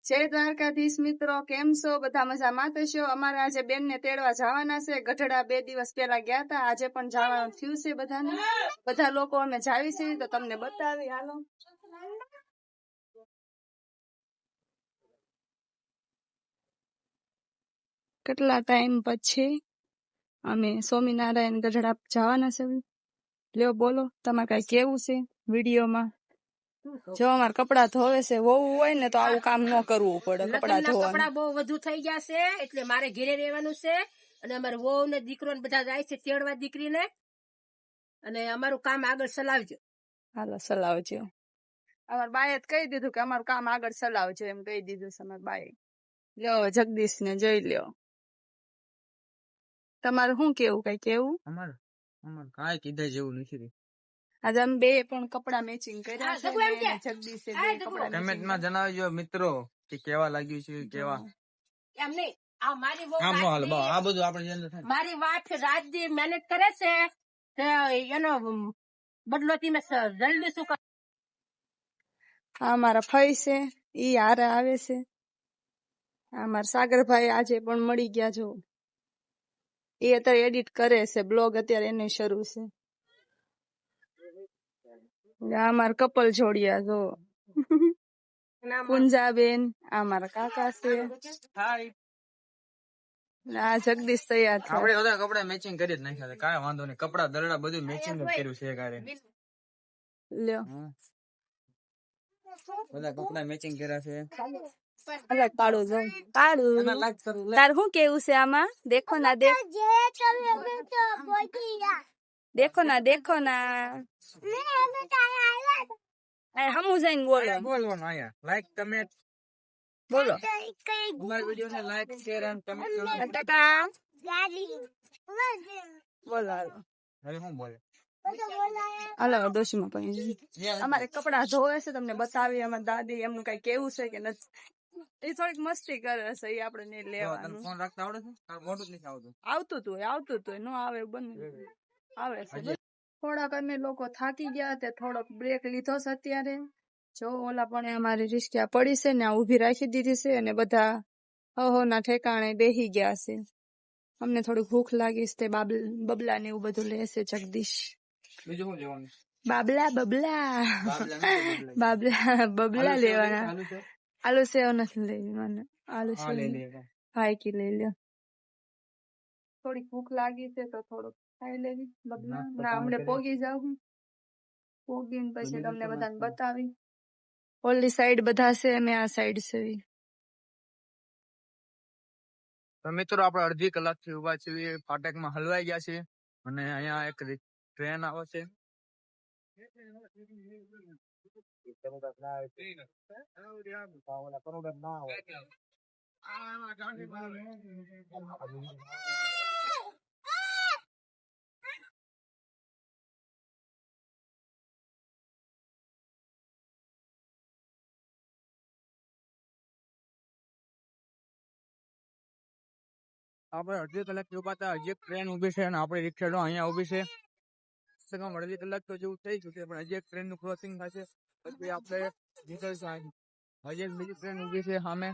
જય દ્વારકાધીશ મિત્રો, કેમ છો? બધા મજામાં તો છો? અમારે આજે બેન ને તેડવા જવાના છે. ગઢડા 2 દિવસ પહેલા ગયા હતા, આજે પણ જવાનું થયું છે બધાને. બધા લોકો અમે જાવી છીએ તો તમને બતાવી. હાલો, કેટલા ટાઈમ પછી અમે સ્વામિનારાયણ ગઢડા જવાના છે. લ્યો બોલો, તમારે કઈ કેવું છે વિડીયોમાં? જો અમાર કપડા ધોવે છે. વહુ હોય ને તો આવું કામ ન કરવું પડે. કપડા ધોવા કપડા બહુ વધુ થઈ ગયા છે એટલે મારે ઘરે રહેવાનું છે. અને અમારે વહુ ને દીકરો ને બધા જાય છે તેડવા દીકરીને. અને અમારું કામ આગળ ચલાવજો. હાલો ચલાવજો. અમાર બાએ કહી દીધું કે અમારું કામ આગળ ચલાવજો, એમ કહી દીધું છે અમાર બાએ. લ્યો જગદીશ ને જોઈ લ્યો. તમારે શું કેવું? કઈ કેવું? અમાર કાંઈ કીધા જેવું નથી. આજે અમે બે પણ કપડા મેચિંગ કર્યા છે. જગદીશે બે કપડા કમેન્ટમાં જણાવજો મિત્રો કે કેવા લાગ્યું છે. કેવા એમ નહીં, આ મારી વહુ આ બધું આપણે મારી વાઈફ રાત દી મહેનત કરે છે એનો બદલો તમે જલ્દી શું કર. આ મારા ફઈ છે, ઈ હારે આવે છે. આ મારા સાગરભાઈ આજે પણ મળી ગયા. જો એ અત્યારે એડિટ કરે છે બ્લોગ, અત્યારે એને શરૂ છે. આ મારા કપલ જોડિયા જો પૂંજાબેન, આ મારા કાકા છે. આ જગદીશ તૈયાર છે. આપણે બધા કપડા મેચિંગ કરી જ નાખ્યા, કાંઈ વાંધો નહીં. કપડા દરડા બધું મેચિંગ કર્યું છે. કારે લ્યો બધા કપડા મેચિંગ કર્યા છે. અલગ પાડું જો પાડું. તાર શું કેવું છે આમાં? દેખો ના દેખો ના દેખો ના હમું જઈને બોલો. બોલવાનું આયા લાઈક કમેન્ટ બોલો. અમારા વિડિયો ને લાઈક શેર અને કમેન્ટ કરો. ટકા બોલો. હવે હું બોલે હાલો દોશીમાં પણ અમારે કપડા ધોવે છે, તમને બતાવી. અમારા દાદી એમનું કઈ કેવું છે કે નથી. એ થોડીક મસ્તી કરે છે, એ આપણે નહીં લેવાનું. ફોન રાખતા આવડે છે? મોઢું જ નથી આવતું. આવતું હતું ન આવે બને આવે છે. થોડાક અમે લોકો થાકી ગયા તે થોડોક બ્રેક લીધો છે અત્યારે. જો ઓલા પણ અમારી રિસ્કા પડી છે ને આ ઉભી રાખી દીધી છે અને બધા હો ના ઠેકાણે બેહી ગયા છે. અમને થોડી ભૂખ લાગી છે. બબલા ને એવું બધું લેશે જગદીશ. બીજું શું લેવાનું? બબલા લેવાના. આલુ સેવ નથી લેવાના. આલુ સેવ હાઈકી લઈ લ્યો. થોડી ભૂખ લાગી છે તો થોડુંક ખાઈ લેવી. બબલા ના હમણાં પોગી જાઉં. પોગીને પછી તમને બધાને બતાવી. ઓલી સાઈડ બધા છે, અમે આ સાઈડ છે. તો મિત્રો આપણે અડધી કલાક થી ઉભા છીએ, ફાટકમાં હલવાઈ ગયા છે અને અહીંયા એક ટ્રેન આવે છે. આપણે અડધી કલાક થી ઉભા હતા. હજી એક ટ્રેન ઉભી છે અને આપણે રિક્ષા અહીંયા ઉભી છે. અડધી કલાક તો જેવું થઈ ગયું છે, પણ હજી એક ટ્રેન નું ક્રોસિંગ થશે પછી આપણે નીકળશું. હજી એક બીજી ટ્રેન ઉભી છે સામે.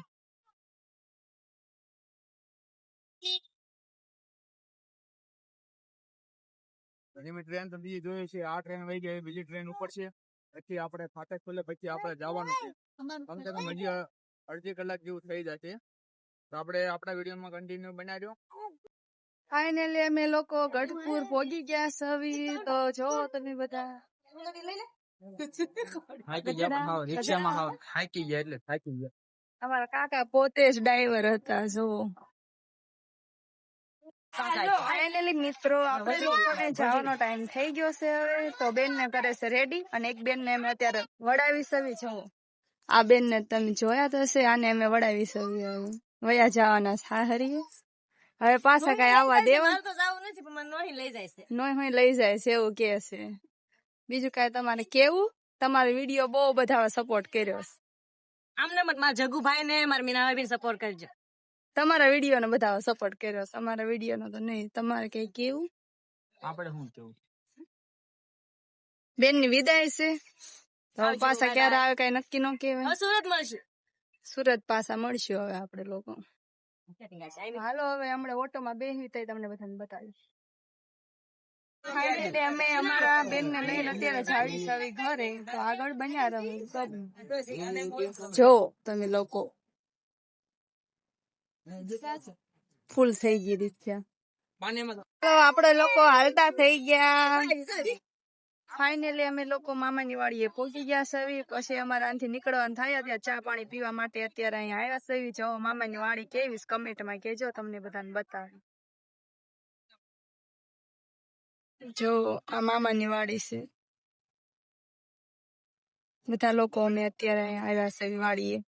ટ્રેન તો બીજી જોઈએ છે. આ ટ્રેન વહી ગઈ, બીજી ટ્રેન ઉપર છે. પછી આપણે ફાટક ખુલે પછી આપણે જવાનું છે. કમસે કમ હજી અડધી કલાક જેવું થઈ જશે. તો આપણે આપણા વિડીયોમાં કન્ટિન્યુ બનાવ્યો. ફાઇનલી અમે લોકો ગઢપુર પહોંચી ગયા સવી. તો જો તમે બધા અમારા કાકા પોતે જ ડ્રાઈવર હતા. જો ફાઇનલી મિત્રો આપણે લોકોને જવાનો ટાઈમ થઈ ગયો છે હવે. તો બેન ને કરે છે રેડી અને એક બેન ને અમે અત્યારે વડાવી સવી. જો આ બેન ને તમે જોયા તો હશે, આને અમે વડાવી સવી. હવે વયા જવાના સાહરી. હવે પાછા કઈ આવવા દેવા નોય લઈ જાય છે એવું કે છે. બીજું કઈ તમારે કેવું? તમારો વિડીયો બહુ બધા સપોર્ટ કર્યો છે. આમને મારા જગુભાઈ ને મારા મીનાભાઈ સપોર્ટ કરજો. તમારા વિડીયો ને બધા સપોર્ટ કર્યો છે, અમારા વિડીયો નો તો નહીં. તમારે કઈ કેવું? આપણે શું કેવું? બેન ની વિદાય છે. તો પાછા ક્યારે આવે કઈ નક્કી ન કહેવાય. સુરત મળશે. સુરત પાછા મળશું હવે આપણે લોકો. હાલો હવે હમણાં ઓટોમાં બેસી તો તમને બધાને બતાવીશ. ફાઇનલી અમે અમારા બેન ને લઈને અત્યારે જાવી સવી ઘરે, તો આગળ બન્યા રહો. જો તમે લોકો ફૂલ થઈ ગઈ રીત્યા, આપણે લોકો હાલતા થઈ ગયા. ફાઇનલી અમે લોકો મામાની વાડીએ પહોંચી ગયા સવી. પછી અમારે આથી નીકળવાનું થાય ત્યાં ચા પાણી પીવા માટે અત્યારે અહીંયા આવ્યા સવી. જો મામાની વાડી કેવી કમેન્ટમાં કેજો, તમને બધાને બતાવે. જો આ મામાની વાડી છે. બધા લોકો અમે અત્યારે અહીંયા આવ્યા છે વાડીએ.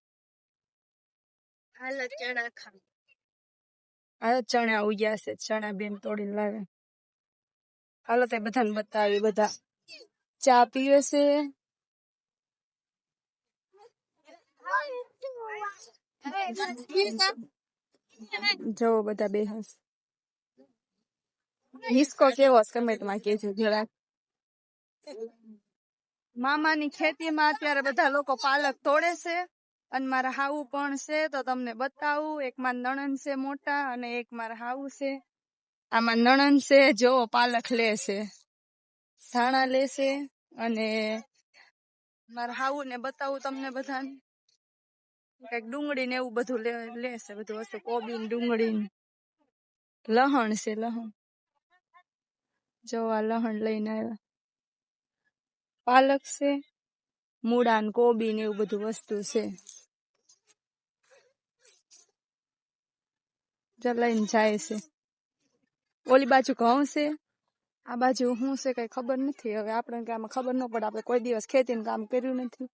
હાલ ચણા ઉગ્યા છે, ચણા બેન તોડીને લાવે. હાલો તે બધાને બતાવી. બધા ચા પીવે છે. જો બધા બેહસ. હિસકો કેવો કમેન્ટમાં કેજો જરાક. મામાની ખેતીમાં અત્યારે બધા લોકો પાલક તોડે છે, અને મારા હાવું પણ છે, તો તમને બતાવું. એક મારા નણંદ છે મોટા, અને એક મારા હાવું છે. આમાં નણંદ છે, જો પાલક લે છે, ધાણા લે છે, અને મારા હાવું ને બતાવું તમને બધાને. કઈક ડુંગળી ને એવું બધું લે છે, બધું વસ્તુ, કોબી ડુંગળી, લહણ છે, લહણ. જો આ લહણ લઈને આવ્યા. પાલક છે, મૂળા ને કોબી ને એવું બધું વસ્તુ છે. લઈને જાય છે. ઓલી બાજુ ઘઉં છે, આ બાજુ શું છે કઈ ખબર નથી. હવે આપણે કે આમાં ખબર ન પડે, આપણે કોઈ દિવસ ખેતીનું કામ કર્યું નથી.